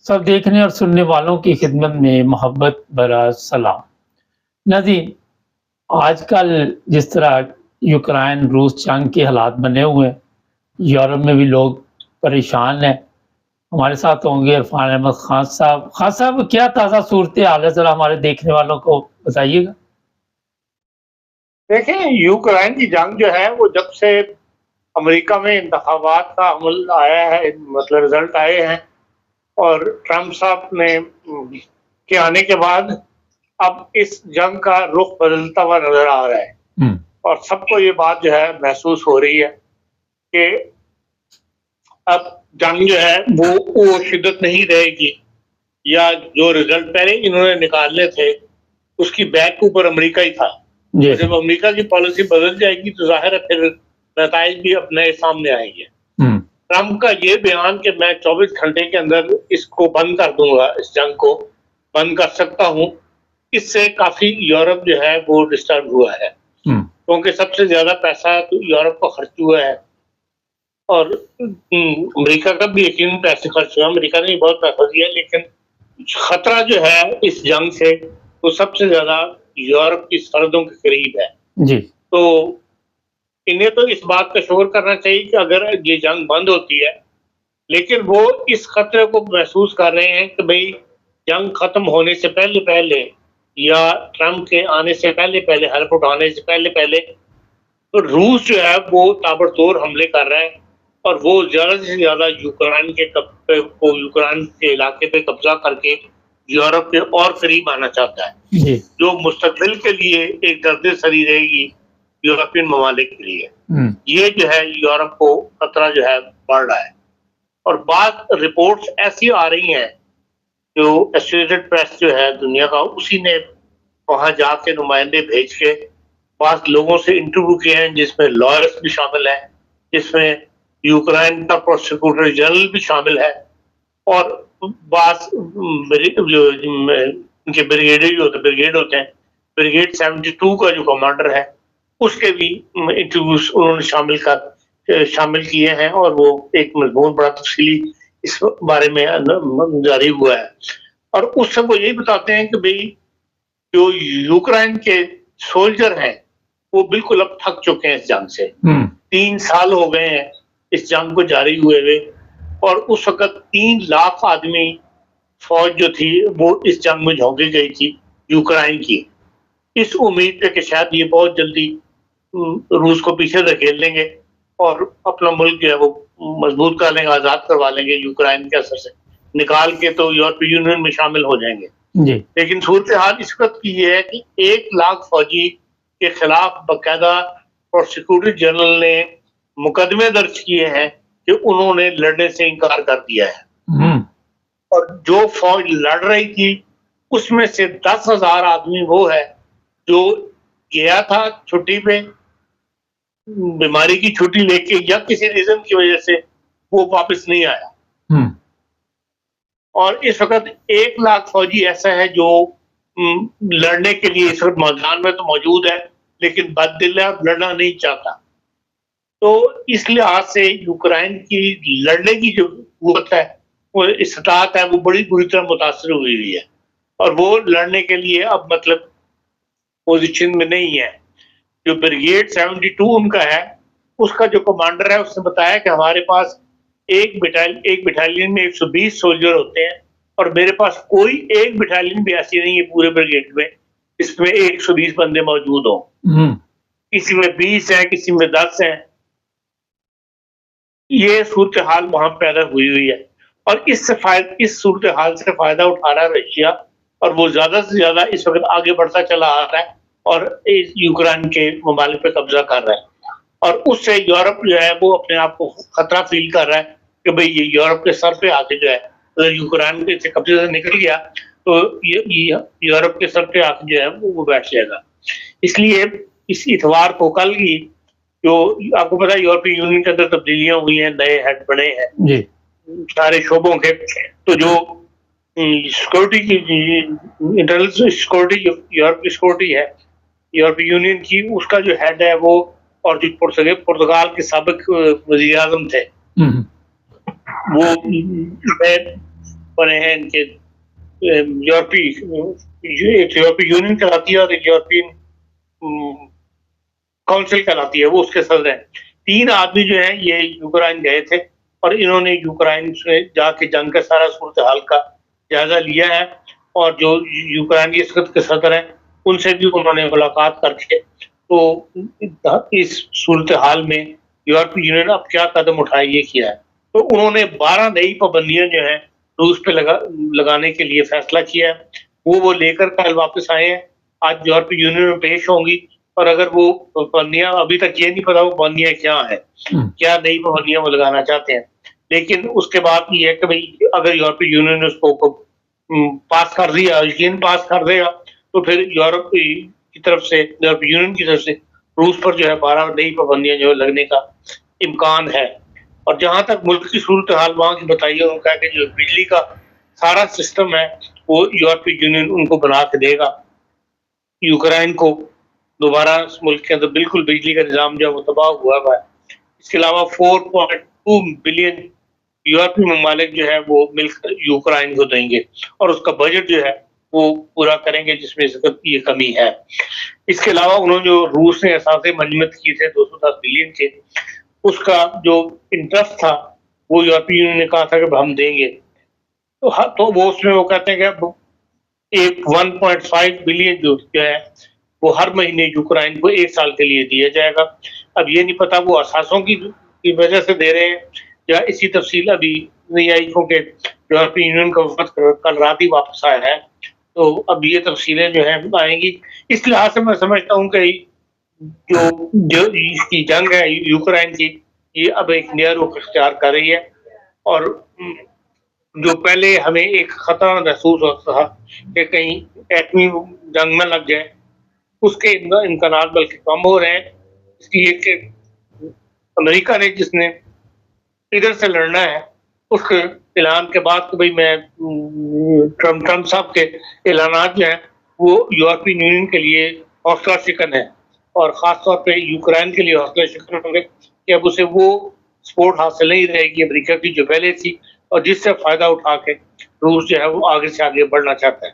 सब देखने और सुनने वालों की खिदमत में मोहब्बत भरा सलाम। नाज़रीन, आजकल जिस तरह यूक्रेन रूस जंग के हालात बने हुए हैं, यूरोप में भी लोग परेशान हैं। हमारे साथ होंगे इरफान अहमद खान साहब। खान साहब, क्या ताज़ा सूरत-ए-हाल है, ज़रा हमारे देखने वालों को बताइएगा? देखें, यूक्रेन की जंग जो है वो जब से अमेरिका में इंतखाबात का अमल आया है, मतलब रिजल्ट आए हैं और ट्रंप साहब ने के आने के बाद अब इस जंग का रुख बदलता हुआ नजर आ रहा है और सबको ये बात जो है महसूस हो रही है कि अब जंग जो है वो शिद्दत नहीं रहेगी, या जो रिजल्ट पहले इन्होंने निकालने थे उसकी बैक के ऊपर अमेरिका ही था। जब अमेरिका की पॉलिसी बदल जाएगी तो जाहिर है फिर नताइज भी अपने सामने आएंगे। ट्रंप का ये बयान कि मैं 24 घंटे के अंदर इसको बंद कर दूंगा, इस जंग को बंद कर सकता हूं, इससे काफी यूरोप जो है वो डिस्टर्ब हुआ है, क्योंकि सबसे ज्यादा पैसा तो यूरोप को खर्च हुआ है और अमेरिका का भी यकीन पैसे खर्च हुआ। अमेरिका ने बहुत पैसा दिया, लेकिन खतरा जो है इस जंग से वो सबसे ज्यादा यूरोप की सरहदों के करीब है जी। तो इन्हें तो इस बात का शुक्र करना चाहिए कि अगर ये जंग बंद होती है, लेकिन वो इस खतरे को महसूस कर रहे हैं कि भाई जंग खत्म होने से पहले पहले या ट्रंप के आने से पहले पहले, हल्फ उठाने से पहले पहले तो रूस जो है वो ताबड़तोड़ हमले कर रहा है और वो ज्यादा से ज्यादा यूक्रेन के इलाके पे कब्जा करके यूरोप के और करीब आना चाहता है, जो मुस्तकबिल के लिए एक दर्द सरी रहेगी यूरोपियन ममालिक के लिए। ये जो है यूरोप को खतरा जो है बढ़ रहा है और बात रिपोर्ट्स ऐसी आ रही हैं, जो एसोसिएटेड प्रेस जो है दुनिया का, उसी ने वहां जाके नुमाइंदे भेज के पास लोगों से इंटरव्यू किए हैं, जिसमें लॉयर्स भी शामिल हैं, जिसमें यूक्रेन का प्रोसिक्यूटर जनरल भी शामिल है और बास जो इनके ब्रिगेड होते हैं, ब्रिगेड 72 का जो कमांडर है उसके भी इंटरव्यूज उन्होंने शामिल किए हैं और वो एक मजबूत बड़ा तफसीली इस बारे में जारी हुआ है और उससे वो यही बताते हैं कि भाई जो यूक्रेन के सोल्जर हैं वो बिल्कुल अब थक चुके हैं इस जंग से। 3 साल हो गए हैं इस जंग को जारी हुए और उस वक्त 3 लाख आदमी फौज जो थी वो इस जंग में झोंकी गई थी यूक्रेन की, इस उम्मीद पे कि शायद ये बहुत जल्दी रूस को पीछे धकेल लेंगे और अपना मुल्क जो है वो मजबूत कर लेंगे, आजाद करवा लेंगे यूक्रेन के असर से निकाल के, तो यूरोपीय यूनियन में शामिल हो जाएंगे जी। लेकिन सूरत हाल इस वक्त की ये है कि 1 लाख फौजी के खिलाफ बाकायदा प्रोसिक्यूटर जनरल ने मुकदमे दर्ज किए हैं कि उन्होंने लड़ने से इनकार कर दिया है और जो फौज लड़ रही थी उसमें से 10,000 आदमी वो है जो गया था छुट्टी पे, बीमारी की छुट्टी लेके या किसी रीजन की वजह से वो वापस नहीं आया और इस वक्त 1 लाख फौजी ऐसा है जो लड़ने के लिए इस वक्त मैदान में तो मौजूद है लेकिन बददिल है, लड़ना नहीं चाहता। तो इस लिहाज से यूक्रेन की लड़ने की जो कुव्वत है, वो इस्तात है, वो बड़ी बुरी तरह मुतासर हुई है और वो लड़ने के लिए अब मतलब पोजीशन में नहीं है। जो ब्रिगेड 72 उनका है, उसका जो कमांडर है उसने बताया कि हमारे पास एक बटालियन में 120 सोल्जर होते हैं और मेरे पास कोई एक बटालियन भी ऐसी नहीं है पूरे ब्रिगेड में इसमें 120 बंदे मौजूद हो, किसी में 20 है, किसी में 10 है। ये सूरत हाल वहां पैदा हुई है और इस सूरत हाल से फायदा उठा रहा है रशिया और वो ज्यादा से ज्यादा इस वक्त आगे बढ़ता चला आ रहा है और इस यूक्रेन के ममालिक पे कब्जा कर रहा है और उससे यूरोप जो है वो अपने आप को खतरा फील कर रहा है कि भाई ये यूरोप के सर पे आके जो है, अगर यूक्रेन के कब्जे से निकल गया तो ये यूरोप के सर पे आके जो है वो बैठ जाएगा। इसलिए इस इतवार को कल की जो आपको पता है यूरोपीय यूनियन के अंदर तब्दीलियां हुई हैं, नए हेड बने हैं सारे शोबों के, तो जो सिक्योरिटी की इंटरनल सिक्योरिटी यूरोप की सिक्योरिटी है यूरोपीय यूनियन की, उसका जो हेड है वो और जो पुर्तगाल के साबिक वज़ीर आज़म थे वो बने हैं इनके यूरोपीय यूनियन कहलाती है और एक यूरोपियन काउंसिल कहलाती है, वो उसके सदर हैं। 3 आदमी जो हैं ये यूक्रेन गए थे और इन्होंने यूक्रेन में जाके जंग का सारा सूरत हाल का जायजा लिया है और जो यूक्रेन इस वक्त के सदर हैं उनसे भी उन्होंने मुलाकात करके तो इस सूरत हाल में यूरोपीय यूनियन अब क्या कदम उठाए ये किया है। तो उन्होंने 12 नई पाबंदियां जो हैं रूस पे लगाने के लिए फैसला किया है। वो लेकर कल वापस आए हैं, आज यूरोपीय यूनियन में पेश होंगी और अगर वो पाबंदियां, अभी तक ये नहीं पता वो पाबंदियां क्या है, क्या नई पाबंदियां वो लगाना चाहते हैं, लेकिन उसके बाद ये है कि भाई अगर यूरोपीय यूनियन उसको पास कर दिया, यकीन पास कर देगा तो फिर यूरोप की तरफ से, यूरोपीय यूनियन की तरफ से रूस पर जो है 12 नई पाबंदियां जो लगने का इम्कान है। और जहां तक मुल्क की सूरत हाल वहां की बताइए, उनका कि जो बिजली का सारा सिस्टम है वो यूरोपीय यूनियन उनको बना के देगा। यूक्रेन को दोबारा मुल्क के अंदर बिल्कुल बिजली का निजाम जो है वो तबाह हुआ है। इसके अलावा 4.2 बिलियन यूरोपीय ममालिक जो है वो मिलकर यूक्रेन को देंगे और उसका बजट जो है वो पूरा करेंगे जिसमें ये कमी है। इसके अलावा उन्होंने जो रूस ने असासे मंजमत किए थे 210 बिलियन के, उसका जो इंटरेस्ट था वो यूरोपीय यूनियन ने कहा था कि हम देंगे, तो वो उसमें वो कहते हैं कि एक 1.5 बिलियन जो है वो हर महीने यूक्रेन को 1 साल के लिए दिया जाएगा। अब ये नहीं पता वो असासों की वजह से दे रहे हैं या इसी तफसील अभी नहीं आई, क्योंकि यूरोपीय यूनियन का वफद कल रात ही वापस आया है, तो अब ये तफसीलें जो है आएंगी। इस लिहाज से मैं समझता हूँ कि जो इसकी जंग है यूक्रेन की, ये अब एक नया रुख इख्तियार कर रही है और जो पहले हमें एक खतरा महसूस होता था कि कहीं एटमी जंग में लग जाए, उसके इम्कान बल्कि कम हो रहे हैं। इसलिए कि अमेरिका ने जिसने इधर से लड़ना है उसके ऐलान के बाद कि भाई मैं ट्रम्प साहब के ऐलानात जो हैं वो यूरोपीय यूनियन के लिए हौसला शिकन है और ख़ासतौर पे यूक्रेन के लिए हौसला शिकन होंगे कि अब उसे वो सपोर्ट हासिल नहीं रहेगी अमेरिका की जो पहले थी और जिससे फ़ायदा उठा के रूस जो है वो आगे से आगे बढ़ना चाहता है।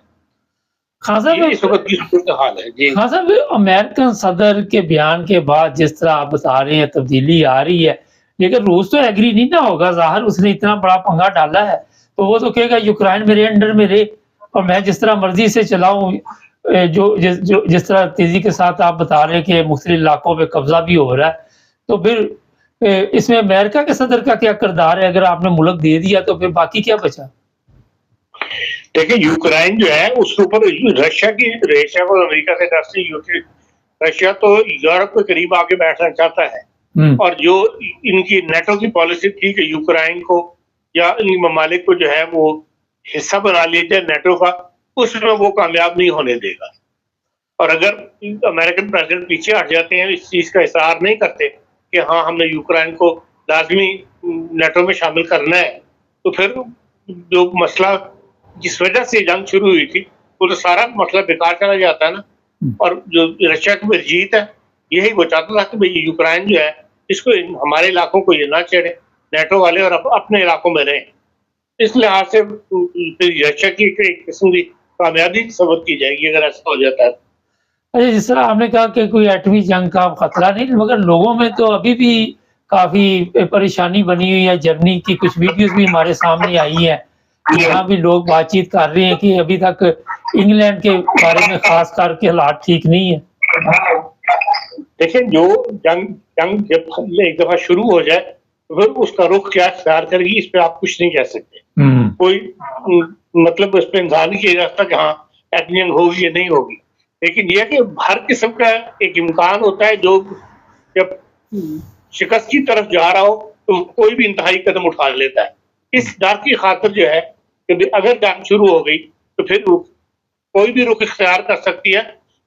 खासा इस वक्त की सूरत हाल है जी। खासा अमेरिकन सदर के बयान के बाद जिस तरह आप बता रहे हैं तब्दीली आ रही है, लेकिन रूस तो एग्री नहीं ना होगा, ज़ाहिर उसने इतना बड़ा पंगा डाला है तो वो तो कहेगा यूक्रेन मेरे अंडर में रहे और मैं जिस तरह मर्जी से चलाऊं। जिस तरह तेजी के साथ आप बता रहे हैं कि मुख्तलिफ इलाकों पे कब्जा भी हो रहा है, तो फिर इसमें अमेरिका के सदर का क्या किरदार है? अगर आपने मुल्क दे दिया तो फिर बाकी क्या बचा? देखिए यूक्रेन जो है उसके ऊपर रशिया को अमेरिका से डर, रशिया तो यूरोप के करीब आके बैठना चाहता है और जो इनकी नेटो की पॉलिसी थी कि यूक्रेन को या इन ममालिक को जो है वो हिस्सा बना लिया जाए नेटो का, उसमें वो कामयाब नहीं होने देगा। और अगर अमेरिकन प्रेसिडेंट पीछे हट जाते हैं, इस चीज का इस्तेमाल नहीं करते कि हाँ हमने यूक्रेन को लाजमी नेटो में शामिल करना है, तो फिर जो मसला जिस वजह से जंग शुरू हुई थी वो तो सारा मसला बेकार चला जाता है ना। और जो रशिया की जीत है यही वो चाहता था कि भाई यूक्रेन जो है इसको हमारे इलाकों को ये ना छेड़े, नेटो वाले, और अपने इलाकों में रहें। इस लिहाज से रशिया की एक किस्म की कामयाबी सबूत की जाएगी अगर ऐसा हो जाता है। अच्छा, जिस तरह आपने कहा कि कोई एटमी जंग का खतरा नहीं, मगर लोगों में तो अभी भी काफी परेशानी बनी हुई है। जर्मनी की कुछ वीडियोस भी हमारे सामने आई है, यहाँ भी लोग बातचीत कर रहे हैं कि अभी तक इंग्लैंड के बारे में खास करके हालात ठीक नहीं है। देखिए जो जंग जब एक दफा शुरू हो जाए तो फिर उसका रुख क्या इख्तियार करेगी इस पे आप कुछ नहीं कह सकते। कोई मतलब इस पे इंसान ही किया जाता कि हाँ एटमी जंग होगी या नहीं होगी, लेकिन यह कि हर किस्म का एक इम्कान होता है जो जब शिकस्त की तरफ जा रहा हो तो कोई भी इंतहाई कदम उठा लेता है। इस डर की खातिर जो है कि अगर जंग शुरू हो गई तो फिर कोई भी रुख इख्तियार कर सकती है।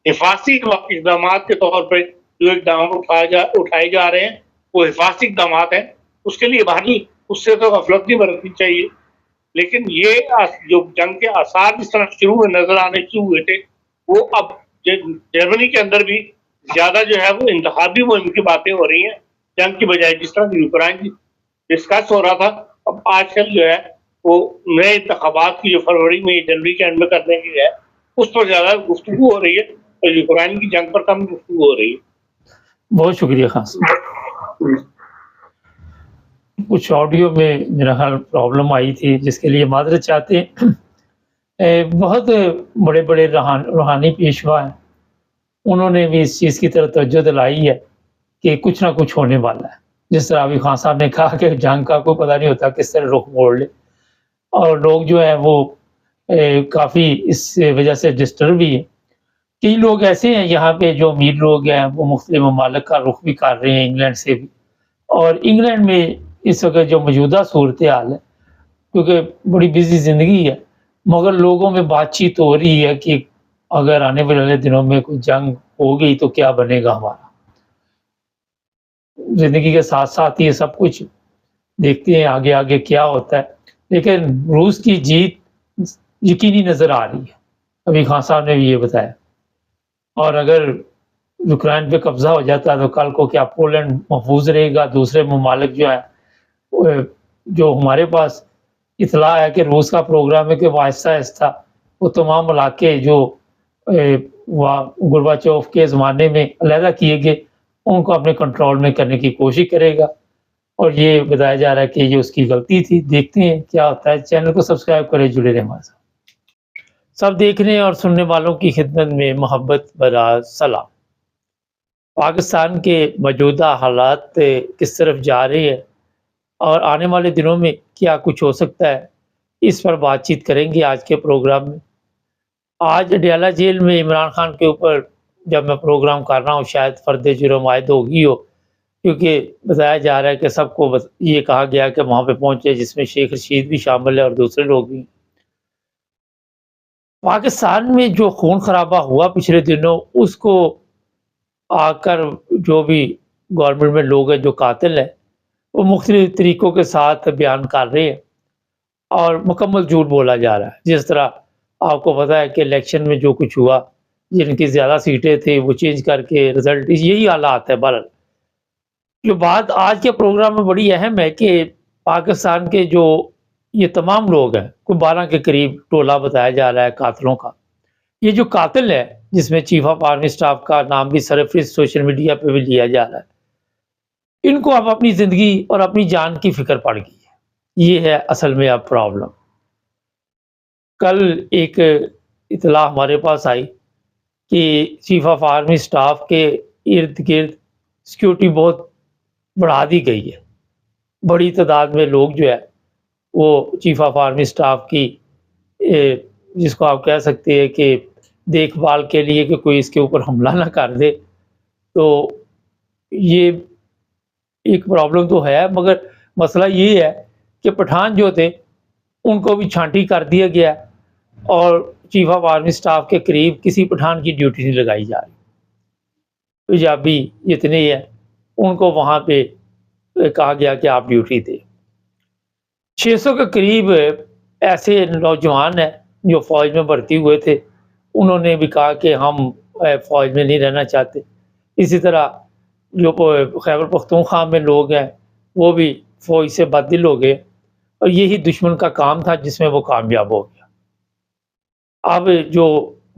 हिफाजी इकदाम के तौर पर जो इकदाम उठाए जा रहे हैं वो हिफाजी इकदाम हैं, उसके लिए बाहरी उससे तो गफलत नहीं बरतनी चाहिए। लेकिन ये जो जंग के आसार जिस तरह शुरू में नजर आने शुरू हुए थे वो अब जर्मनी के अंदर भी ज्यादा जो है वो इंतखाबी मुहिम की बातें हो रही हैं जंग की बजाय। जिस तरह यूक्रेन डिस्कस हो रहा था, अब आजकल जो है वो नए इंतखाबात की जो फरवरी में जनवरी के एंड में करने की है, उस पर ज़्यादा गुफ्तगू हो रही है और यूक्रेन की जंग पर कम गुफ्तगू हो रही है। बहुत शुक्रिया खान साहब। कुछ ऑडियो में मेरा ख्याल प्रॉब्लम आई थी, जिसके लिए माजरत चाहते हैं। बहुत बड़े-बड़े रूहानी पेशवा हैं, उन्होंने भी इस चीज़ की तरफ तवज्जो दिलाई है कि कुछ ना कुछ होने वाला है। जिस तरह अभी खान साहब ने कहा कि जंग का कोई पता नहीं होता किस तरह रुख मोड़ ले, और लोग जो हैं वो काफ़ी इस वजह से डिस्टर्ब भी हैं। कई लोग ऐसे हैं यहाँ पे जो अमीर लोग हैं, वो मुख्तलिफ ममालिक का रुख भी कर रहे हैं, इंग्लैंड से भी। और इंग्लैंड में इस वक़्त जो मौजूदा सूरत-ए-हाल है, क्योंकि बड़ी बिज़ी ज़िंदगी है, मगर लोगों में बातचीत हो रही है कि अगर आने वाले दिनों में कोई जंग हो गई तो क्या बनेगा हमारा। ज़िंदगी के साथ-साथ ये सब कुछ देखते हैं आगे-आगे क्या होता है। लेकिन रूस की जीत यकीनी नज़र आ रही है, अभी खान साहब ने भी ये बताया। और अगर यूक्रेन पे कब्ज़ा हो जाता है तो कल को क्या पोलैंड महफूज़ रहेगा, दूसरे ममालिक जो हैं जो हमारे पास इत्तला है कि रूस का प्रोग्राम है कि वो आहिस्ता-आहिस्ता वो तमाम इलाके जो गोर्बाचोव के ज़माने में अलहदा किए गए, उनको अपने कंट्रोल में करने की कोशिश करेगा। और ये बताया जा रहा है कि ये उसकी गलती थी। देखते हैं क्या होता है। चैनल को सब्सक्राइब करें, जुड़े रहें हमारे साथ। सब देखने और सुनने वालों की खिदमत में मोहब्बत भरा सलाम। पाकिस्तान के मौजूदा हालात किस तरफ जा रहे हैं और आने वाले दिनों में क्या कुछ हो सकता है, इस पर बातचीत करेंगे आज के प्रोग्राम में। आज अडयाला जेल में इमरान खान के ऊपर जब मैं प्रोग्राम कर रहा हूँ, शायद फ़र्द जुर्म आयद होगी हो, क्योंकि बताया जा रहा है कि सबको ये कहा गया कि वहाँ पे पहुँचे, जिसमें शेख रशीद भी शामिल है और दूसरे लोग भी। पाकिस्तान में जो खून खराबा हुआ पिछले दिनों, उसको आकर जो भी गवर्नमेंट में लोग हैं जो कातिल हैं, वो मुख्तलिफ तरीक़ों के साथ बयान कर रहे हैं और मुकम्मल झूठ बोला जा रहा है। जिस तरह आपको पता है कि इलेक्शन में जो कुछ हुआ, जिनकी ज़्यादा सीटें थी वो चेंज करके रिज़ल्ट, यही हालात है। बहरहाल जो बात आज के प्रोग्राम में बड़ी अहम है कि पाकिस्तान के जो ये तमाम लोग हैं, कोई 12 के करीब टोला बताया जा रहा है कातिलों का। ये जो कातिल है, जिसमें चीफ ऑफ आर्मी स्टाफ का नाम भी सरफ़हरिस्त सोशल मीडिया पे भी लिया जा रहा है, इनको अब अपनी ज़िंदगी और अपनी जान की फ़िक्र पड़ गई है। ये है असल में अब प्रॉब्लम। कल एक इत्तला हमारे पास आई कि चीफ ऑफ आर्मी स्टाफ के इर्द-गिर्द सिक्योरिटी बहुत बढ़ा दी गई है। बड़ी तादाद में लोग जो है वो चीफ ऑफ आर्मी स्टाफ की जिसको आप कह सकते हैं कि देखभाल के लिए कि कोई इसके ऊपर हमला ना कर दे। तो ये एक प्रॉब्लम तो है, मगर मसला ये है कि पठान जो थे उनको भी छांटी कर दिया गया और चीफ ऑफ आर्मी स्टाफ के करीब किसी पठान की ड्यूटी नहीं लगाई जा रही। पंजाबी जितने हैं उनको वहाँ पे कहा गया कि आप ड्यूटी दें। 600 के करीब ऐसे नौजवान हैं जो फ़ौज में भर्ती हुए थे, उन्होंने भी कहा कि हम फ़ौज में नहीं रहना चाहते। इसी तरह जो खैबर पख्तूनख्वा में लोग हैं वो भी फ़ौज से बददिल हो गए और यही दुश्मन का काम था जिसमें वो कामयाब हो गया। अब जो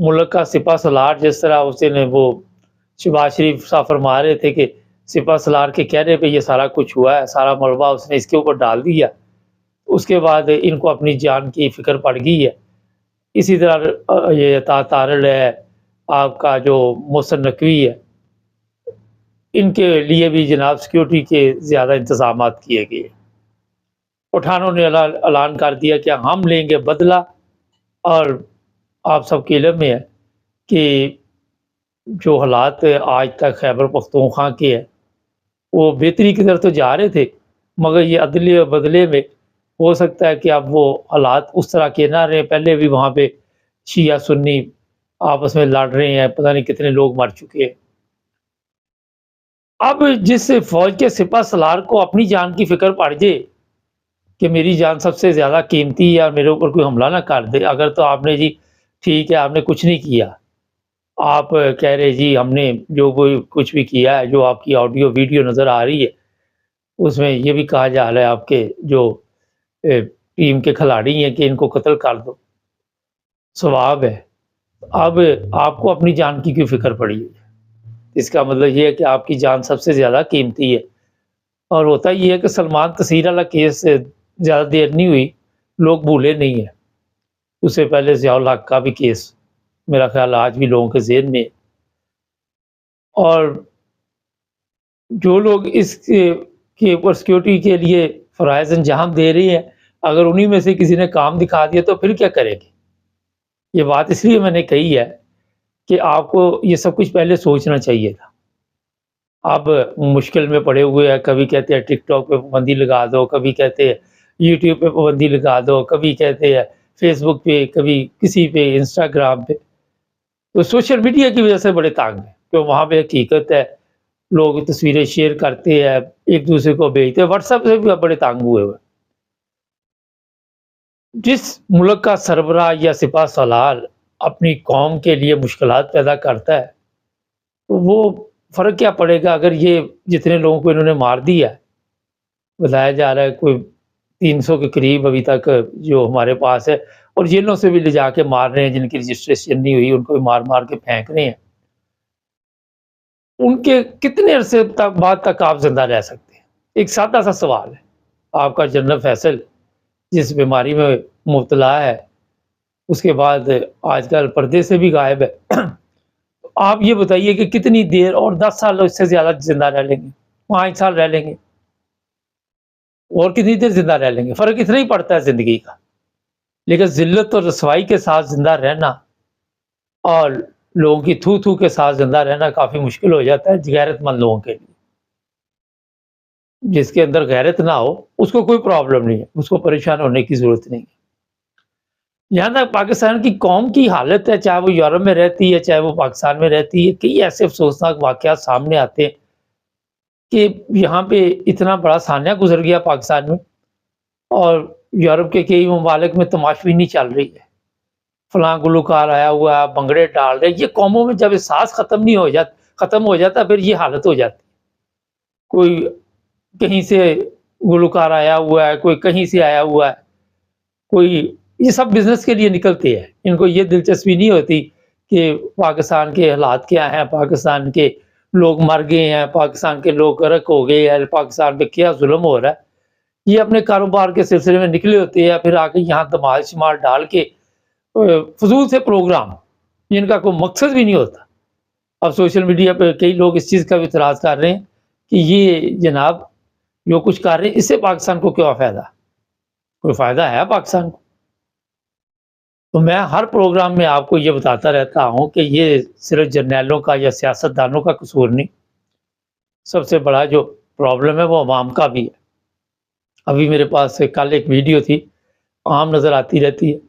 मुल्क का सिपह सलार, जिस तरह उस दिन वो शहबाज शरीफ साहब फरमा रहे थे कि सिपह सलार के कहने पे ये सारा कुछ हुआ है, सारा मलबा उसने इसके ऊपर डाल दिया, उसके बाद इनको अपनी जान की फ़िक्र पड़ गई है। इसी तरह ये तारल है, आपका जो मोहसिन नकवी है, इनके लिए भी जनाब सिक्योरिटी के ज़्यादा इंतज़ामात किए गए। पठानों ने ऐलान कर दिया कि हम लेंगे बदला। और आप सबके इल्म में है कि जो हालात आज तक खैबर पख्तूनख्वा के हैं वो बेहतरी की तरफ तो जा रहे थे, मगर ये अदले बदले में हो सकता है कि अब वो हालात उस तरह के ना रहे। पहले भी वहाँ पे शिया सुन्नी आपस में लड़ रहे हैं, पता नहीं कितने लोग मर चुके हैं। अब जिस फ़ौज के सिपह सलार को अपनी जान की फ़िक्र पड़ जाए कि मेरी जान सबसे ज़्यादा कीमती है और मेरे ऊपर कोई हमला ना कर दे, अगर तो आपने जी ठीक है आपने कुछ नहीं किया, आप कह रहे जी हमने जो कोई कुछ भी किया है, जो आपकी ऑडियो वीडियो नज़र आ रही है उसमें ये भी कहा जा रहा है आपके जो टीम के खिलाड़ी हैं कि इनको कत्ल कर दो, सवाब है। अब आपको अपनी जान की क्यों फ़िक्र पड़ी है? इसका मतलब ये है कि आपकी जान सबसे ज़्यादा कीमती है। और होता ये है कि सलमान तसीर वाला केस ज़्यादा देर नहीं हुई, लोग भूले नहीं हैं। उससे पहले ज़ियाउल हक का भी केस मेरा ख़्याल आज भी लोगों के ज़हन में है। और जो लोग के ऊपर सिक्योरिटी के लिए फ़राइज़ अंजाम दे रहे हैं, अगर उन्हीं में से किसी ने काम दिखा दिया तो फिर क्या करेंगे? ये बात इसलिए मैंने कही है कि आपको ये सब कुछ पहले सोचना चाहिए था। आप मुश्किल में पड़े हुए हैं, कभी कहते हैं टिकटॉक पे पाबंदी लगा दो, कभी कहते हैं यूट्यूब पे पाबंदी लगा दो, कभी कहते हैं फेसबुक पे, कभी किसी पे, इंस्टाग्राम पे। तो सोशल मीडिया की वजह से बड़े तंग हैं, तो वहाँ पे हकीकत है, लोग तस्वीरें शेयर करते हैं, एक-दूसरे को भेजते हैं, व्हाट्सएप से भी बड़े तंग हुए हुए हैं। जिस मुल्क का सरबराह या सिपह-सलार अपनी कौम के लिए मुश्किलात पैदा करता है, तो वो फ़र्क क्या पड़ेगा अगर ये जितने लोगों को इन्होंने मार दिया है, बताया जा रहा है कोई 300 के करीब अभी तक जो हमारे पास है, और जेलों से भी ले जाके मार रहे हैं, जिनकी रजिस्ट्रेशन नहीं हुई उनको भी मार-मार के फेंक रहे हैं। उनके कितने अरसे तक बाद तक आप ज़िंदा रह सकते हैं? एक सादा-सा सवाल है। आपका जनरल फैसल जिस बीमारी में मुब्तला है, उसके बाद आजकल पर्दे से भी गायब है। आप ये बताइए कि कितनी देर और 10 साल इससे ज़्यादा ज़िंदा रह लेंगे, 5 साल रह लेंगे, और कितनी देर ज़िंदा रह लेंगे? फ़र्क इतना ही पड़ता है ज़िंदगी का। लेकिन ज़िल्लत और रसवाई के साथ ज़िंदा रहना और लोगों की थू-थू के साथ ज़िंदा रहना काफ़ी मुश्किल हो जाता है गैरतमंद लोगों के लिए। जिसके अंदर गैरत ना हो, उसको कोई प्रॉब्लम नहीं है, उसको परेशान होने की ज़रूरत नहीं है। यहाँ तक पाकिस्तान की कौम की हालत है, चाहे वो यूरोप में रहती है, चाहे वो पाकिस्तान में रहती है, कई ऐसे अफ़सोसनाक वाक़यात सामने आते हैं कि यहाँ पे इतना बड़ा सानिया गुज़र गया पाकिस्तान में, और यूरोप के कई ममालिक में तमाशबीनी चल रही है। फलाँ गुलूकार आया हुआ है, भंगड़े डाल रहे हैं, ये कौमों में जब एहसास ख़त्म हो जाता फिर ये हालत हो जाती है। कोई कहीं से गुलूकार आया हुआ है, कोई कहीं से आया हुआ है, कोई, ये सब बिज़नेस के लिए निकलते हैं। इनको ये दिलचस्पी नहीं होती कि पाकिस्तान के हालात क्या हैं, पाकिस्तान के लोग मर गए हैं, पाकिस्तान के लोग गर्क हो गए हैं, पाकिस्तान पे क्या ज़ुल्म हो रहा है। ये अपने कारोबार के सिलसिले में निकले होते हैं, फिर आके यहाँ धमाल-शमाल डाल के फ़ुज़ूल से प्रोग्राम, जिनका कोई मकसद भी नहीं होता। अब सोशल मीडिया पे कई लोग इस चीज़ का भी इतराज़ कर रहे हैं कि ये जनाब जो कुछ कर रहे हैं, इससे पाकिस्तान को क्या फ़ायदा? कोई फ़ायदा है पाकिस्तान को? तो मैं हर प्रोग्राम में आपको ये बताता रहता हूँ कि ये सिर्फ़ जर्नैलों का या सियासतदानों का कसूर नहीं, सबसे बड़ा जो प्रॉब्लम है वो अवाम का भी है। अभी मेरे पास कल एक वीडियो थी, आम नज़र आती रहती है।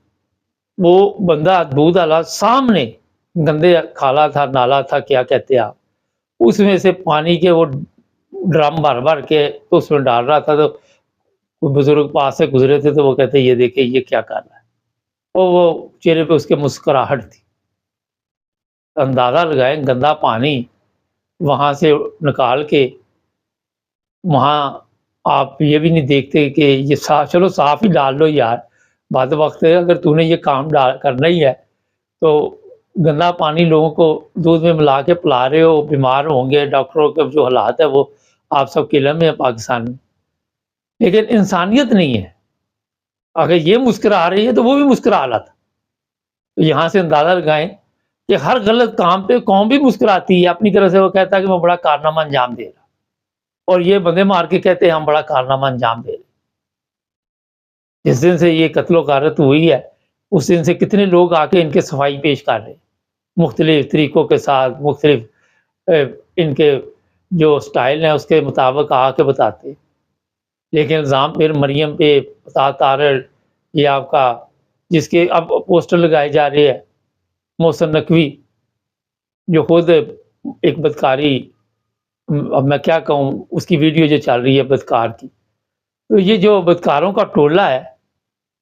वो बंदा दूध वाला सामने गंदे खाला था, नाला था, क्या कहते हैं आप, उसमें से पानी के वो ड्रम भर-भर के तो उसमें डाल रहा था, तो कोई बुज़ुर्ग पास से गुज़रे थे तो वो कहते ये देखिए ये क्या कर रहा है। और वो चेहरे पे उसके मुस्कुराहट थी। अंदाज़ा लगाएँ गंदा पानी वहाँ से निकाल के, वहाँ आप ये भी नहीं देखते कि ये चलो साफ़ ही डाल लो यार, बाद वक़्त अगर तूने ये काम करना ही है, तो गंदा पानी लोगों को दूध में मिला के पिला रहे हो, बीमार होंगे, डॉक्टरों के जो हालात है वो आप सबके इल्म में है पाकिस्तान में। लेकिन इंसानियत नहीं है, अगर ये मुस्कुरा रही है तो वो भी मुस्कुरा रहा था। तो यहाँ से अंदाज़ा लगाएँ कि हर गलत काम पे कौम भी मुस्कुराती है, अपनी तरफ से वो कहता है कि मैं बड़ा कारनामा अंजाम दे रहा, और ये बंदे मार के कहते हैं हम बड़ा कारनामा अंजाम दे रहे। जिस दिन से ये कत्लो-गारत हुई है, उस दिन से कितने लोग आके इनके सफाई पेश कर रहे हैं, मुख्तलिफ तरीकों के साथ, मुख्तलिफ इनके जो स्टाइल है उसके मुताबिक आके बताते हैं। लेकिन इल्ज़ाम फिर मरियम पे, फ़साद तारड़, ये आपका जिसके अब पोस्टर लगाए जा रहे हैं, मोहसिन नकवी, जो खुद एक बदकारी, अब मैं क्या कहूँ, उसकी वीडियो जो चल रही है बदकार की। तो ये जो बदकारों का टोला है,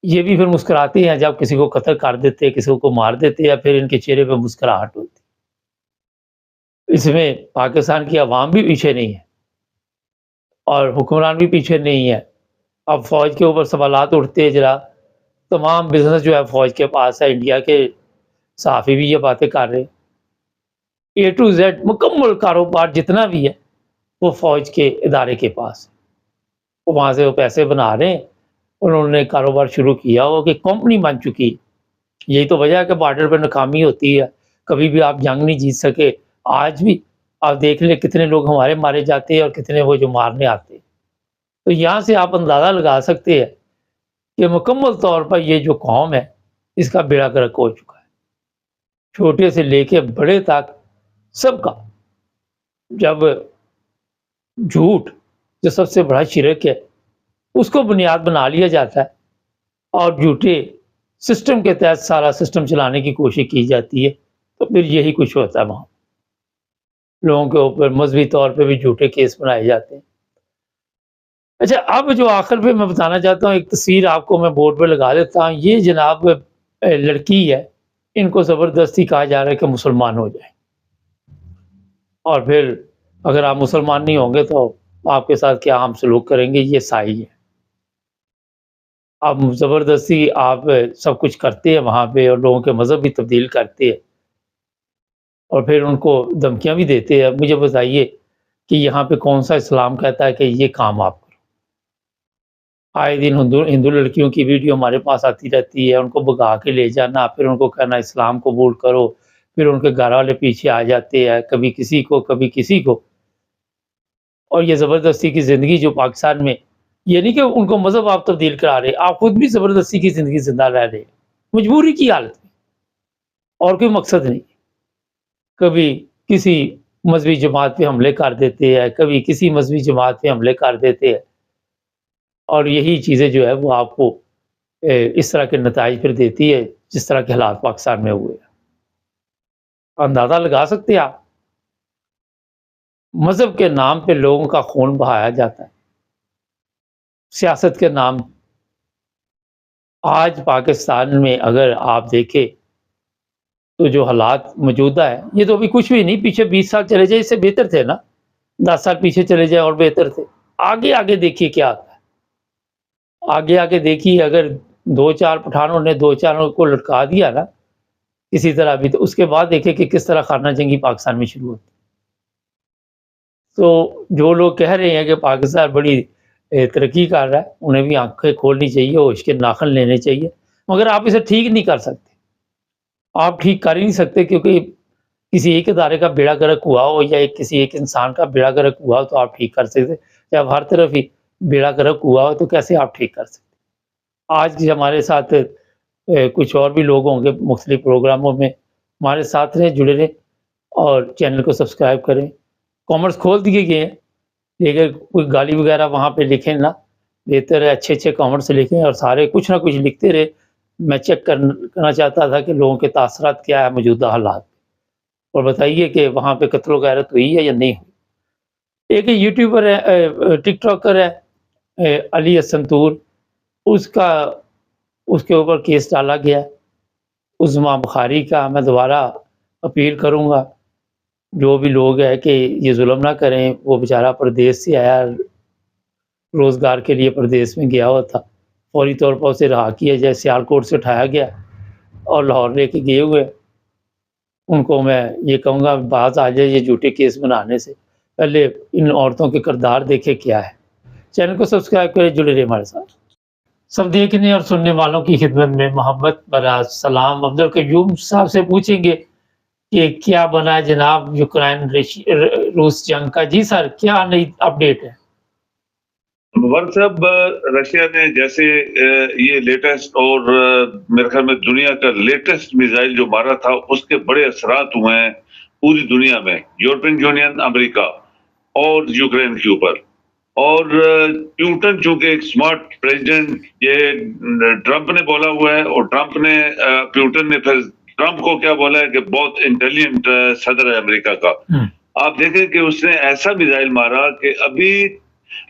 ये भी फिर मुस्कुराते हैं जब किसी को कत्ल कर देते हैं, किसी को मार देते हैं, फिर इनके चेहरे पे मुस्कुराहट होती है। इसमें पाकिस्तान की अवाम भी पीछे नहीं है और हुक्मरान भी पीछे नहीं है। अब फ़ौज के ऊपर सवालात उठते हैं ज़रा, तमाम बिज़नेस जो है फ़ौज के पास है, इंडिया के सहाफ़ी भी ये बातें कर रहे हैं। ए टू ज़ेड मुकम्मल कारोबार जितना भी है, वो फ़ौज के इदारे के पास है। वो वहाँ से वो पैसे बना रहे हैं, उन्होंने कारोबार शुरू किया हो कि कंपनी बन चुकी है। यही तो वजह है कि बॉर्डर पे नाकामी होती है, कभी भी आप जंग नहीं जीत सके। आज भी आप देख लें कितने लोग हमारे मारे जाते हैं और कितने वो जो मारने आते हैं। तो यहाँ से आप अंदाज़ा लगा सकते हैं कि मुकम्मल तौर पर ये जो कौम है, इसका बेड़ा गर्क हो चुका है। छोटे से लेके बड़े तक सबका। जब झूठ जो सबसे बड़ा शिरक है, उसको बुनियाद बना लिया जाता है और झूठे सिस्टम के तहत सारा सिस्टम चलाने की कोशिश की जाती है, तो फिर यही कुछ होता है वहाँ। लोगों के ऊपर मज़हबी तौर पे भी झूठे केस बनाए जाते हैं। अच्छा, अब जो आखिर पे मैं बताना चाहता हूँ, एक तस्वीर आपको मैं बोर्ड पे लगा देता हूँ। ये जनाब लड़की है, इनको ज़बरदस्ती कहा जा रहा है कि मुसलमान हो जाएँ। और फिर अगर आप मुसलमान नहीं होंगे तो आपके साथ क्या हम सलूक करेंगे, ये साई है। आप ज़बरदस्ती आप सब कुछ करते हैं वहाँ पे और लोगों के मज़हब भी तब्दील करते हैं और फिर उनको धमकियाँ भी देते हैं। मुझे बताइए कि यहाँ पे कौन-सा इस्लाम कहता है कि ये काम आप करो? आए दिन हिंदू हिंदू लड़कियों की वीडियो हमारे पास आती रहती है, उनको भगा के ले जाना, फिर उनको कहना इस्लाम कबूल करो, फिर उनके घर वाले पीछे आ जाते हैं, कभी किसी को, कभी किसी को। और ये ज़बरदस्ती की ज़िंदगी जो पाकिस्तान में, ये नहीं कि उनको मज़हब आप तब्दील करा रहे, आप खुद भी ज़बरदस्ती की ज़िंदगी ज़िंदा रह रहे हैं, मजबूरी की हालत में, और कोई मकसद नहीं। कभी किसी मज़हबी जमात पे हमले कर देते हैं, कभी किसी मज़हबी जमात पे हमले कर देते हैं और यही चीज़ें जो है वो आपको इस तरह के नताइज फिर देती है, जिस तरह के हालात पाकिस्तान में हुए हैं। अंदाज़ा लगा सकते हैं आप, मज़हब के नाम पे लोगों का खून बहाया जाता है, सियासत के नाम। आज पाकिस्तान में अगर आप देखें, तो जो हालात मौजूदा है, ये तो अभी कुछ भी नहीं, पीछे 20 साल चले जाए इससे बेहतर थे ना, 10 साल पीछे चले जाए और बेहतर थे। आगे-आगे देखिए क्या आता है, आगे-आगे देखिए, अगर 2-4 पठानों ने 2-4 को लटका दिया ना, किसी तरह भी, तो उसके बाद देखिए कि किस तरह खाना जंगी पाकिस्तान में शुरू होती है। तो जो लोग कह रहे हैं कि पाकिस्तान बड़ी तरक्की कर रहा है, उन्हें भी आँखें खोलनी चाहिए, होश के नाखन लेने चाहिए, मगर आप इसे ठीक नहीं कर सकते। आप ठीक कर ही नहीं सकते, क्योंकि किसी एक इदारे का बेड़ा गर्क हुआ हो या किसी एक इंसान का बेड़ा गर्क हुआ हो तो आप ठीक कर सकते। जब हर तरफ ही बेड़ा गर्क हुआ हो तो कैसे आप ठीक कर सकते? आज हमारे साथ कुछ और भी लोग होंगे मुख्तलिफ प्रोग्रामों में, हमारे साथ रहें, जुड़े रहें और चैनल को सब्सक्राइब करें। कमेंट्स खोल दिए गए हैं, लेकिन कोई गाली वगैरह वहाँ पे लिखें ना, बेहतर है अच्छे-अच्छे कमेंट्स लिखें और सारे कुछ ना कुछ लिखते रहे। मैं चेक करना चाहता था कि लोगों के तासरात क्या है मौजूदा हालात, और बताइए कि वहाँ पे कत्ल-ओ-गारत हुई है या नहीं हुई। एक यूट्यूबर है, टिकटॉकर है, अली हसन तूर, उसका उसके ऊपर केस डाला गया। उज़्मा बुखारी का मैं दोबारा अपील करूँगा, जो भी लोग हैं कि ये ज़ुल्म ना करें। वो बेचारा परदेस से आया, रोज़गार के लिए परदेस में गया हुआ था, फौरी तौर पर उसे रहा किया जाए। सियालकोट से उठाया गया और लाहौर लेके गए हुए। उनको मैं ये कहूँगा, बाज़ आ जाए ये झूठे केस बनाने से, पहले इन औरतों के किरदार देखें क्या है। चैनल को सब्सक्राइब करें, जुड़े रहिए हमारे साथ। सब देखने और सुनने वालों की खिदमत में मोहब्बत भरा सलाम। अब्दुल कयूम साहब से पूछेंगे कि क्या बना है जनाब यूक्रेन रूस जंग का? जी सर, क्या नई अपडेट है? वक्त साहब, रशिया ने जैसे ये लेटेस्ट और मेरे ख्याल में दुनिया का लेटेस्ट मिसाइल जो मारा था, उसके बड़े असरात हुए हैं पूरी दुनिया में, यूरोपियन यूनियन, अमेरिका और यूक्रेन के ऊपर। और प्यूटन चूंकि एक स्मार्ट प्रेसिडेंट, ये ट्रंप ने बोला हुआ है और प्यूटन ने फिर ट्रंप को क्या बोला है कि बहुत इंटेलिजेंट सदर है अमेरिका का। आप देखें कि उसने ऐसा मिसाइल मारा कि अभी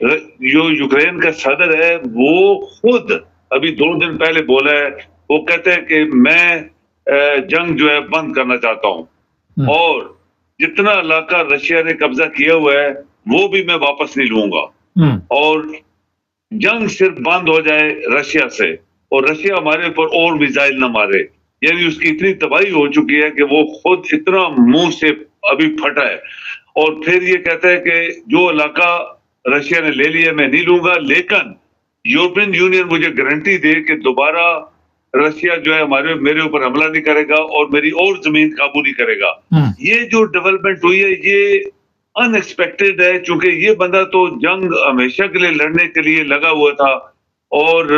जो यूक्रेन का सदर है वो खुद अभी 2 दिन पहले बोला है, वो कहते हैं कि मैं जंग जो है बंद करना चाहता हूं और जितना इलाका रशिया ने कब्जा किया हुआ है वो भी मैं वापस नहीं लूंगा। और जंग सिर्फ बंद हो जाए रशिया से और रशिया हमारे ऊपर और मिसाइल न मारे, यानी उसकी इतनी तबाही हो चुकी है कि वो खुद इतना मुंह से अभी फटा है और फिर ये कहता है कि जो इलाका रशिया ने ले लिया मैं नहीं लूंगा, लेकिन यूरोपियन यूनियन मुझे गारंटी दे कि दोबारा रशिया जो है हमारे मेरे ऊपर हमला नहीं करेगा और मेरी और जमीन काबू नहीं करेगा। ये जो डेवलपमेंट हुई है ये अनएक्सपेक्टेड है, क्योंकि ये बंदा तो जंग हमेशा के लिए लड़ने के लिए लगा हुआ था और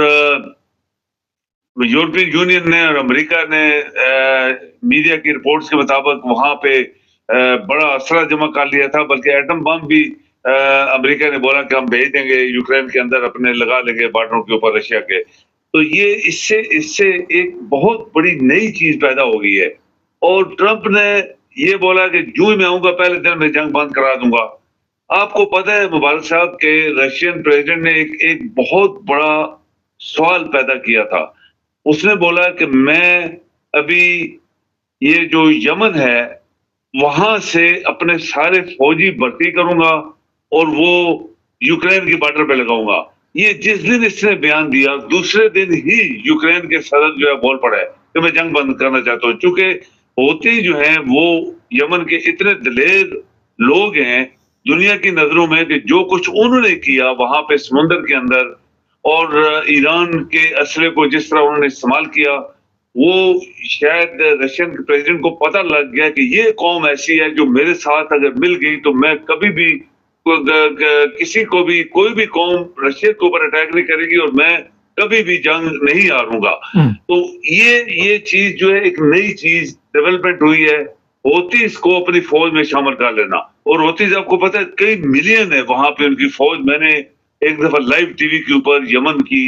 यूरोपियन यूनियन ने और अमेरिका ने मीडिया की रिपोर्ट्स के मुताबिक वहां पे बड़ा असरा जमा कर लिया था, बल्कि एटम बम भी अमेरिका ने बोला कि हम भेज देंगे यूक्रेन के अंदर, अपने लगा लेंगे बॉर्डरों के ऊपर रशिया के। तो ये इससे एक बहुत बड़ी नई चीज पैदा हो गई है और ट्रंप ने ये बोला कि जो मैं आऊंगा पहले दिन में जंग बंद करा दूंगा। आपको पता है मुबारक साहब के रशियन प्रेसिडेंट ने एक बहुत बड़ा सवाल पैदा किया था। उसने बोला कि मैं अभी ये जो यमन है वहां से अपने सारे फौजी भर्ती करूंगा और वो यूक्रेन की बॉर्डर पे लगाऊंगा। ये जिस दिन इसने बयान दिया दूसरे दिन ही यूक्रेन के सदर जो है बोल पड़ा है कि मैं जंग बंद करना चाहता हूँ, क्योंकि होती जो है वो यमन के इतने दलेर लोग हैं दुनिया की नजरों में कि जो कुछ उन्होंने किया वहां पे समुद्र के अंदर और ईरान के असले को जिस तरह उन्होंने इस्तेमाल किया, वो शायद रशियन प्रेसिडेंट को पता लग गया कि ये कौम ऐसी है जो मेरे साथ अगर मिल गई तो मैं कभी भी किसी को भी कोई भी कौम रशिया के ऊपर अटैक नहीं करेगी और मैं कभी भी जंग नहीं हारूंगा। तो ये चीज जो है एक नई चीज डेवलपमेंट हुई है। होतीज को अपनी फौज में शामिल कर लेना, और होतीज आपको पता है कई मिलियन है वहां पे उनकी फौज। मैंने एक दफा लाइव टीवी के ऊपर यमन की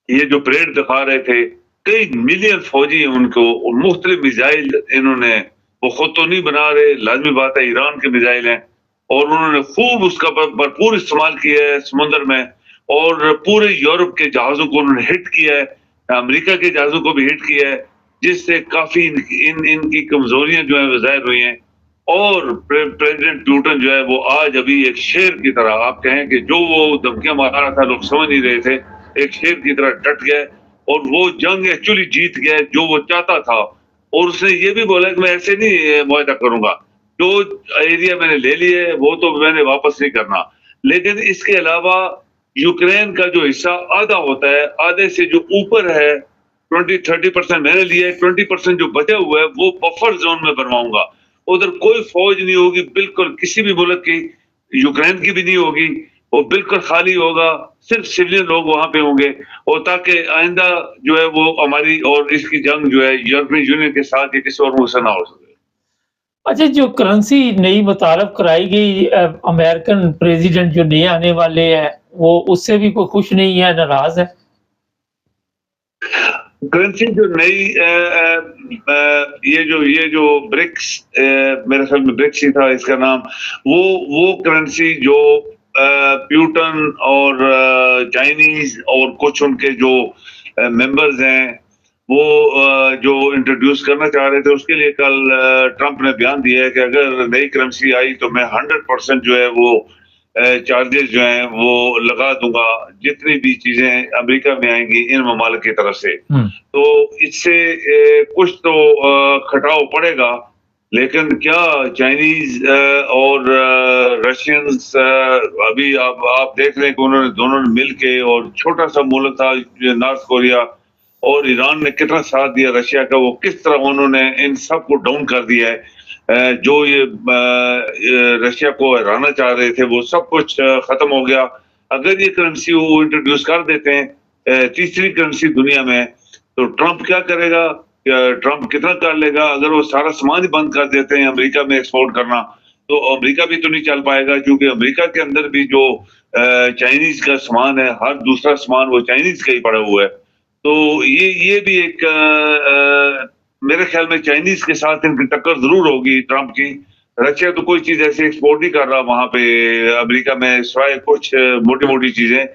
ये जो परेड दिखा रहे थे, कई मिलियन फौजी हैं उनको और मुख्तलिफ मिसाइल इन्होंने, वो खुद तो नहीं बना रहे, लाजमी बात है ईरान के मिसाइल हैं और उन्होंने खूब उसका भरपूर इस्तेमाल किया है समुद्र में और पूरे यूरोप के जहाजों को उन्होंने हिट किया है, अमेरिका के जहाजों को भी हिट किया है, जिससे काफी इनकी कमजोरियां जो है जाहिर हुई हैं। और प्रेसिडेंट पुतिन जो है वो आज अभी एक शेर की तरह, आप कहें कि जो वो धमकियां मार रहा था लोग समझ नहीं रहे थे, एक शेर की तरह डट गया और वो जंग एक्चुअली जीत गया जो वो चाहता था। और उसने ये भी बोला कि मैं ऐसे नहीं मुआहदा करूंगा, जो एरिया मैंने ले लिए वो तो मैंने वापस नहीं करना, लेकिन इसके अलावा यूक्रेन का जो हिस्सा आधा होता है, आधे से जो ऊपर है 20-30% मैंने लिया है, 20% जो बचा हुआ है वो बफर जोन में बनवाऊंगा। उधर कोई फौज नहीं होगी, बिल्कुल किसी भी मुल्क की, यूक्रेन की भी नहीं होगी, वो बिल्कुल खाली होगा, सिर्फ सिविलियन लोग वहां पे होंगे और ताकि आइंदा जो है वो हमारी और इसकी जंग जो है यूरोपियन यूनियन के साथ या किसी और मुल्क से ना हो सके। अच्छा, जो करेंसी नई मुतारफ कराई गई, अमेरिकन प्रेसिडेंट जो नए आने वाले हैं वो उससे भी कोई खुश नहीं है, नाराज है? करेंसी जो नई ये जो ब्रिक्स, मेरे ख्याल में ब्रिक्स ही था इसका नाम, वो करेंसी जो पुतिन और चाइनीज और कुछ उनके जो मेंबर्स हैं वो जो इंट्रोड्यूस करना चाह रहे थे, उसके लिए कल ट्रंप ने बयान दिया है कि अगर नई करेंसी आई तो मैं 100% जो है वो चार्जेस जो हैं वो लगा दूंगा जितनी भी चीजें अमेरिका में आएंगी इन ममालिक की तरफ से। तो इससे कुछ तो खटाव पड़ेगा, लेकिन क्या चाइनीज और रशियंस अभी आप देख रहे हैं कि उन्होंने दोनों ने मिलके, और छोटा सा मुल्क था नॉर्थ कोरिया और ईरान ने कितना साथ दिया रशिया का, वो किस तरह उन्होंने इन सब को डाउन कर दिया है। जो ये रशिया को हराना चाह रहे थे वो सब कुछ खत्म हो गया। अगर ये करेंसी वो इंट्रोड्यूस कर देते हैं तीसरी करेंसी दुनिया में, तो ट्रंप क्या करेगा, ट्रंप कितना कर लेगा? अगर वो सारा सामान ही बंद कर देते हैं अमेरिका में एक्सपोर्ट करना, तो अमेरिका भी तो नहीं चल पाएगा, क्योंकि अमेरिका के अंदर भी जो चाइनीज का सामान है, हर दूसरा सामान वो चाइनीज का ही पड़ा हुआ है। तो ये भी एक मेरे ख्याल में चाइनीज के साथ इनकी टक्कर जरूर होगी ट्रंप की। रशिया तो कोई चीज ऐसे एक्सपोर्ट नहीं कर रहा वहां पे अमेरिका में, सिवाय कुछ मोटी मोटी चीजें।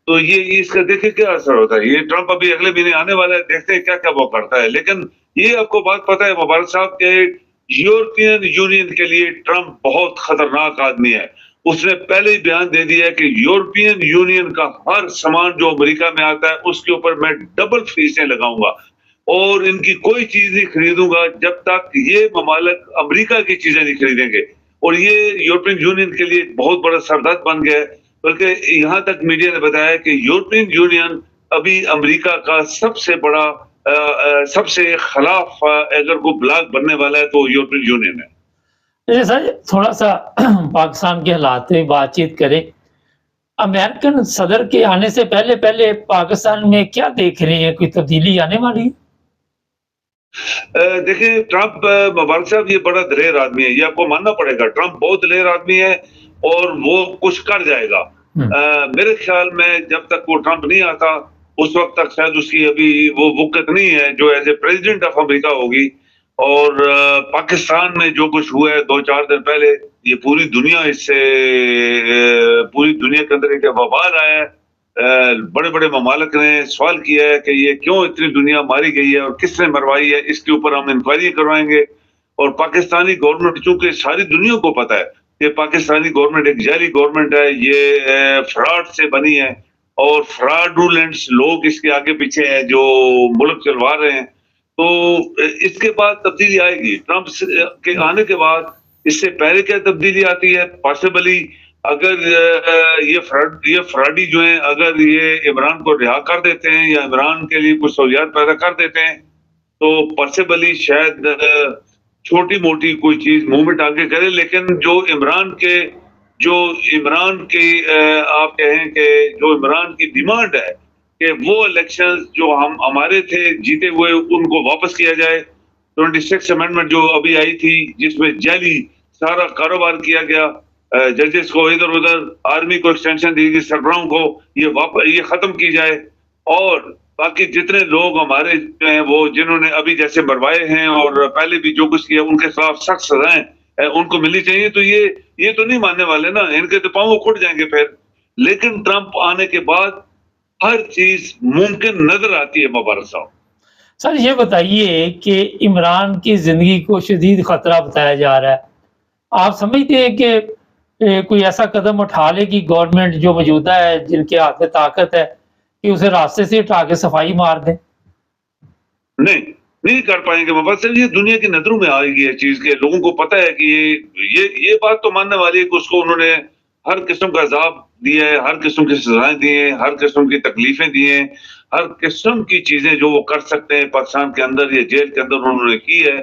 तो ये इसका देखे क्या असर होता है। ये ट्रंप अभी अगले महीने आने वाला है, देखते हैं क्या क्या वो करता है। लेकिन ये आपको बात पता है मुबारक साहब के यूरोपियन यूनियन के लिए ट्रंप बहुत खतरनाक आदमी है। उसने पहले ही बयान दे दिया है कि यूरोपियन यूनियन का हर सामान जो अमेरिका में आता है उसके ऊपर मैं डबल फीसें लगाऊंगा और इनकी कोई चीज नहीं खरीदूंगा जब तक ये ममालिक अमेरिका की चीजें नहीं खरीदेंगे। और ये यूरोपियन यूनियन के लिए बहुत बड़ा सरदर्द बन गया है, बल्कि यहाँ तक मीडिया ने बताया कि यूरोपियन यूनियन अभी अमेरिका का सबसे बड़ा सबसे खिलाफ अगर कोई ब्लॉक बनने वाला है तो यूरोपियन यूनियन है। जैसे सर थोड़ा सा पाकिस्तान के हालात में बातचीत करें। अमेरिकन सदर के आने से पहले पहले पाकिस्तान में क्या देख रहे हैं, कोई तब्दीली आने वाली है? देखिए ट्रंप मुबारक साहब ये बड़ा दलेर आदमी है, ये आपको मानना पड़ेगा। ट्रंप बहुत दलेर आदमी है और वो कुछ कर जाएगा। मेरे ख्याल में जब तक वो ट्रंप नहीं आता उस वक्त तक शायद उसकी अभी वो वक़्त नहीं है जो as a president of America होगी। और पाकिस्तान में जो कुछ हुआ है 2-4 दिन पहले, ये पूरी दुनिया इससे पूरी दुनिया के अंदर एक वबाल आया है। बड़े बड़े ममालिक ने सवाल किया है कि ये क्यों इतनी दुनिया मारी गई है और किसने मरवाई है, इसके ऊपर हम इंक्वायरी करवाएंगे। और पाकिस्तानी गवर्नमेंट, चूंकि सारी दुनिया को पता है कि पाकिस्तानी गवर्नमेंट एक जाली गवर्नमेंट है, ये फ्रॉड से बनी है और फ्रॉडुलेंट्स लोग इसके आगे पीछे हैं जो मुल्क चलवा रहे हैं। तो इसके बाद तब्दीली आएगी। ट्रंप के आने के बाद इससे पहले क्या तब्दीली आती है, पॉसिबली अगर ये फ्रॉडी जो है अगर ये इमरान को रिहा कर देते हैं या इमरान के लिए कुछ सहूलियात पैदा कर देते हैं तो पॉसिबली शायद छोटी मोटी कोई चीज मूवमेंट आगे करे। लेकिन जो इमरान की आप कहें कि जो इमरान की डिमांड है कि वो इलेक्शंस जो हमारे थे जीते हुए उनको वापस किया जाए। 26 अमेंडमेंट जो अभी आई थी जिसमें जाली सारा कारोबार किया गया, जजेस को इधर उधर, आर्मी को एक्सटेंशन दी गई, सरबराहों को ये खत्म की जाए। और बाकी जितने लोग हमारे हैं वो जिन्होंने अभी जैसे मरवाए हैं और पहले भी जो कुछ किया उनके खिलाफ सख्त सजाएं उनको मिलनी चाहिए। तो ये तो नहीं मानने वाले ना, इनके तो पांव खुट जाएंगे फिर। लेकिन ट्रंप आने के बाद हर चीज मुमकिन नजर आती है। मुबारक साहब सर ये बताइए कि इमरान की जिंदगी को शदीद खतरा बताया जा रहा है, आप समझते हैं कि कोई ऐसा कदम उठा लेगी गवर्नमेंट जो मौजूदा है, जिनके हाथ में ताकत है, कि उसे रास्ते से उठा के सफाई मार दें? नहीं कर पाएंगे। मुबस्सिर ये दुनिया की नजरों में आएगी है चीज के, लोगों को पता है कि ये बात तो मानने वाली है कि उसको उन्होंने हर किस्म का अजाब दिया है, हर किस्म की सजाएं दी हैं, हर किस्म की तकलीफें दी हैं, हर किस्म की चीजें जो वो कर सकते हैं पाकिस्तान के अंदर या जेल के अंदर उन्होंने की है।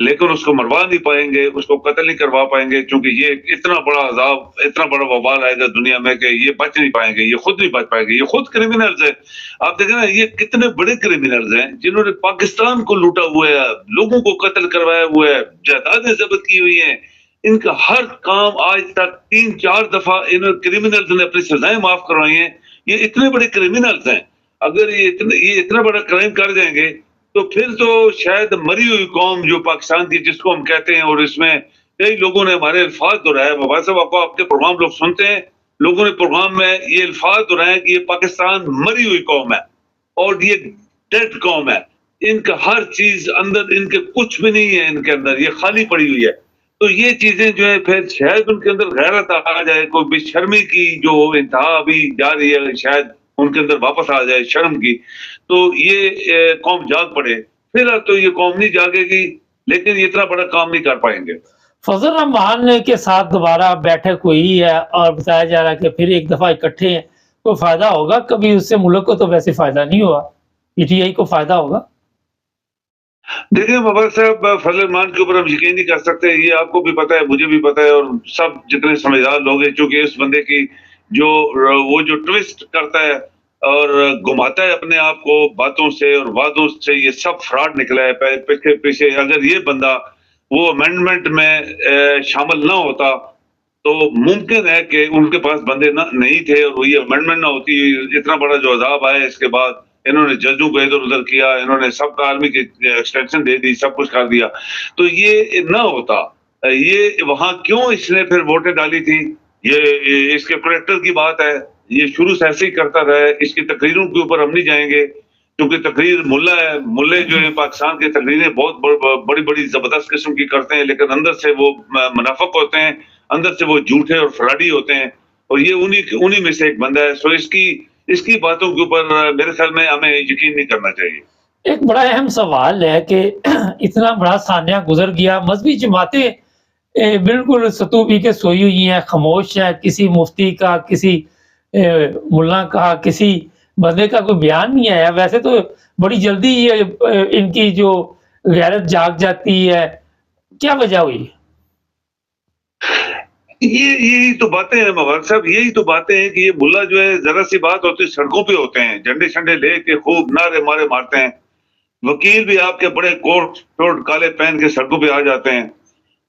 लेकिन उसको मरवा नहीं पाएंगे, उसको कत्ल नहीं करवा पाएंगे, क्योंकि ये इतना बड़ा अजाब, इतना बड़ा वबाल आएगा दुनिया में कि ये बच नहीं पाएंगे, ये खुद नहीं बच पाएंगे। ये खुद क्रिमिनल्स है। आप देखें ना, ये कितने बड़े क्रिमिनल्स हैं जिन्होंने पाकिस्तान को लूटा हुआ है, लोगों को कत्ल करवाया हुआ है, जायदादें जब्त की हुई हैं। इनका हर काम आज तक 3-4 दफा इन क्रिमिनल्स ने अपनी सजाएं माफ करवाई हैं। ये इतने बड़े क्रिमिनल्स हैं। अगर ये इतना बड़ा क्राइम कर जाएंगे तो फिर तो शायद मरी हुई कौम जो पाकिस्तान की, जिसको हम कहते हैं, और इसमें कई लोगों ने हमारे अल्फाज दोहराए। बाबा साहब आपके प्रोग्राम लोग सुनते हैं, लोगों ने प्रोग्राम में ये अल्फाज दोहराए कि ये पाकिस्तान मरी हुई कौम है और ये डेड कौम है। इनका हर चीज अंदर, इनके कुछ भी नहीं है, इनके अंदर ये खाली पड़ी हुई है। तो ये चीजें जो है फिर शायद उनके अंदर गैरत आ जाए, कोई बेशर्मी की जो इंतहा अभी जा रही है शायद उनके अंदर वापस आ जाए शर्म की, तो ये कौम जाग पड़े। फिर तो ये कौम नहीं जागेगी, लेकिन ये इतना बड़ा काम नहीं कर पाएंगे। फजल रहमान के साथ दोबारा बैठक हुई है और बताया जा रहा है कि फिर एक दफा इकट्ठे हैं, तो फायदा होगा कभी उससे? मुल्क को तो वैसे फायदा नहीं हुआ, पीटीआई को फायदा होगा। देखिए मुबारक साहब, फजल रहमान के ऊपर हम यकीन नहीं कर सकते। ये आपको भी पता है, मुझे भी पता है, और सब जितने समझदार लोग हैं, क्योंकि इस बंदे की वो जो ट्विस्ट करता है और घुमाता है अपने आप को बातों से और वादों से, ये सब फ्रॉड निकला है पीछे। अगर ये बंदा वो अमेंडमेंट में शामिल ना होता तो मुमकिन है कि उनके पास बंदे नहीं थे और ये अमेंडमेंट ना होती। इतना बड़ा जो अजाब आया इसके बाद इन्होंने जजों को इधर उधर किया, इन्होंने सबका आर्मी की एक्सटेंशन दे दी, सब कुछ कर दिया, तो ये ना होता। ये वहां क्यों इसने फिर वोटें डाली थी, ये इसके करेक्टर की बात है। ये शुरू से ऐसे ही करता रहा है। इसकी तकरीरों के ऊपर हम नहीं जाएंगे, क्योंकि तकरीर मुल्ला है। मुल्ले जो है पाकिस्तान की तकरीरें बहुत बड़ी बड़ी जबरदस्त किस्म की करते हैं, लेकिन अंदर से वो मुनाफिक होते हैं अंदर से वो झूठे और फ्रॉडी होते हैं, और ये उन्हीं में से एक बंदा है। सो इसकी बातों के ऊपर मेरे ख्याल में हमें यकीन नहीं करना चाहिए। एक बड़ा अहम सवाल है कि इतना बड़ा सानिया गुजर गया, मजहबी जमातें बिल्कुल सतू पी के सोई हुई हैं, खामोश हैं, किसी मुफ्ती का, किसी मुल्ला का, किसी बंदे का कोई बयान नहीं आया। वैसे तो बड़ी जल्दी ये इनकी जो गैरत जाग जाती है, क्या वजह हुई? यही तो बातें हैं मुबारक साहब, यही तो बातें हैं कि ये मुल्ला जो है जरा सी बात होती है सड़कों पे होते हैं, झंडे शंडे लेके खूब नारे मारे मारते हैं। वकील भी आपके बड़े कोट शोट काले पहन के सड़कों पे आ जाते हैं,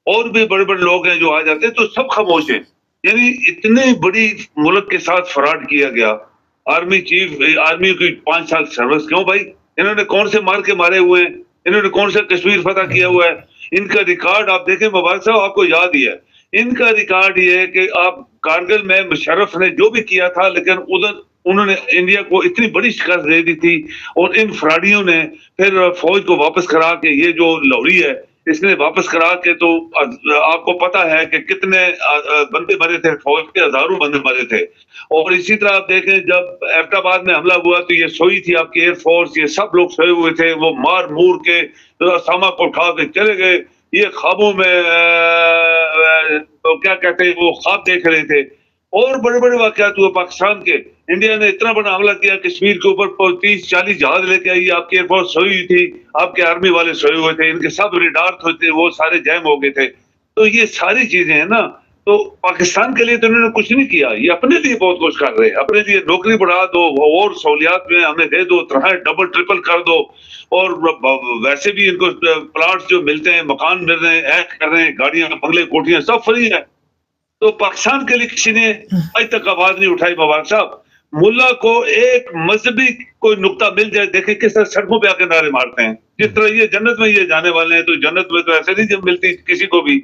और भी बड़े बड़े लोग हैं जो आ जाते हैं, तो सब खामोश हैं। यानी इतने बड़ी मुल्क के साथ फ्रॉड किया गया। आर्मी चीफ, आर्मी की 5 साल सर्विस, क्यों भाई? इन्होंने कौन से मार के मारे हुए हैं? इन्होंने कौन सा कश्मीर फतह किया हुआ है? इनका रिकॉर्ड आप देखें मुबारक साहब, आपको याद ही है इनका रिकॉर्ड ये है कि आप कारगिल में मुशर्रफ ने जो भी किया था, लेकिन उधर उन्होंने इंडिया को इतनी बड़ी शिकस्त दे दी थी, और इन फ्राडियों ने फिर फौज को वापस करा के, ये जो लौड़ी है इसने वापस करा के, तो आपको पता है कि कितने बंदे मरे थे, फौज के हजारों बंदे मरे थे। और इसी तरह आप देखें जब एबटाबाद में हमला हुआ तो ये सोई थी आपकी एयरफोर्स, ये सब लोग सोए हुए थे, वो मार मूर के सामा को उठा के चले गए। ये ख्वाबों में तो क्या कहते हैं, वो ख्वाब देख रहे थे। और बड़े बड़े वाकयात हुए पाकिस्तान के। इंडिया ने इतना बड़ा हमला किया कश्मीर के ऊपर, 30-40 जहाज लेके आई, आपकी एयरफोर्स सोई हुई थी, आपके आर्मी वाले सोए हुए थे, इनके सब रिडार थे वो सारे जैम हो गए थे। तो ये सारी चीजें हैं ना, तो पाकिस्तान के लिए तो इन्होंने कुछ नहीं किया, ये अपने लिए बहुत कुछ कर रहे हैं। अपने लिए नौकरी बढ़ा दो, और सहूलियात में हमें दे दो, डबल ट्रिपल कर दो, और वैसे भी इनको प्लाट्स जो मिलते हैं, मकान मिल रहे हैं, ऐश कर रहे हैं, गाड़ियां, बंगले, कोठियां सब फ्री है। तो पाकिस्तान के लिए किसी ने आज तक आवाज नहीं उठाई। मुबारक साहब, मुल्ला को एक मजहबी कोई नुक्ता मिल जाए, देखे किस तरह सड़कों पे आके नारे मारते हैं। जिस तरह ये जन्नत में ये जाने वाले हैं, तो जन्नत में तो ऐसे नहीं जब मिलती किसी को भी।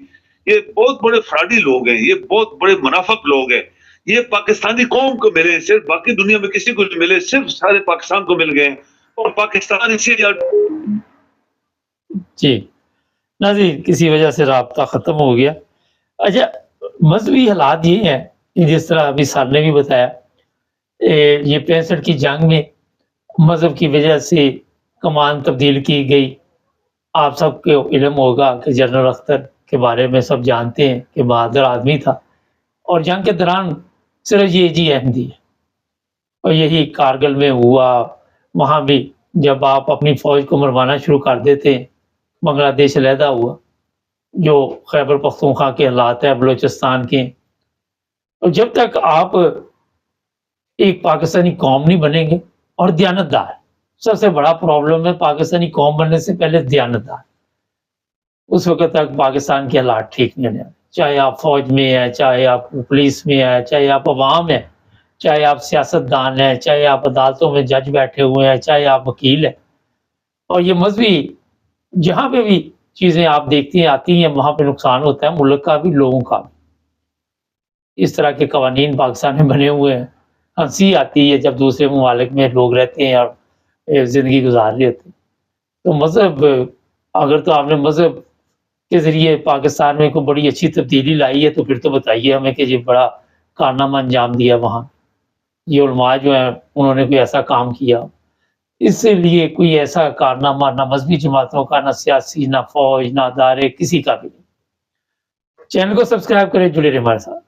ये बहुत बड़े फ्रॉडी लोग हैं, ये बहुत बड़े मुनाफिक लोग हैं। ये पाकिस्तानी कौम को मिले, सिर्फ बाकी दुनिया में किसी को नहीं मिले, सिर्फ सारे पाकिस्तान को मिल गए, और पाकिस्तान इसे जी नाज़रीन, किसी वजह से राब्ता ख़त्म हो गया। अच्छा, मजहबी हालात ये हैं कि जिस तरह अभी सर ने भी बताया, ये 65 की जंग में मज़हब की वजह से कमान तब्दील की गई। आप सबको इल्म होगा कि जनरल अख्तर के बारे में सब जानते हैं कि बहादुर आदमी था, और जंग के दौरान सिर्फ ये जी अहमदी है। और यही कारगिल में हुआ, वहाँ भी जब आप अपनी फ़ौज को मरवाना शुरू कर देते हैं, बांग्लादेश अलहदा हुआ, जो खैबर पख्तूनख्वा के हालात है, बलूचिस्तान के। और जब तक आप एक पाकिस्तानी कौम नहीं बनेंगे और दयानतदार, सबसे बड़ा प्रॉब्लम है पाकिस्तानी कौम बनने से पहले दयानतदार, उस वक्त तक पाकिस्तान के हालात ठीक नहीं होने। चाहे आप फौज में है, चाहे आप पुलिस में है, चाहे आप अवाम है, चाहे आप सियासतदान हैं, चाहे आप अदालतों में जज बैठे हुए हैं, चाहे आप वकील हैं। और ये मजहबी जहाँ पे भी चीज़ें आप देखती हैं आती हैं, वहाँ पे नुकसान होता है मुल्क का भी, लोगों का भी। इस तरह के कवानीन पाकिस्तान में बने हुए हैं। हंसी आती है जब दूसरे ममालिक में लोग रहते हैं और ज़िंदगी गुजार रहे होते हैं। तो मज़हब, अगर तो आपने मज़हब के ज़रिए पाकिस्तान में कोई बड़ी अच्छी तब्दीली लाई है, तो फिर तो बताइए हमें कि ये बड़ा कारनामा अंजाम दिया वहाँ। ये उलमा जो हैं उन्होंने कोई ऐसा काम किया, इसलिए कोई ऐसा कारनामा ना मजहबी जमातों का, ना सियासी, ना फौज, ना अदारे, किसी का भी नहीं। चैनल को सब्सक्राइब करें, जुड़े रहे हमारे साथ।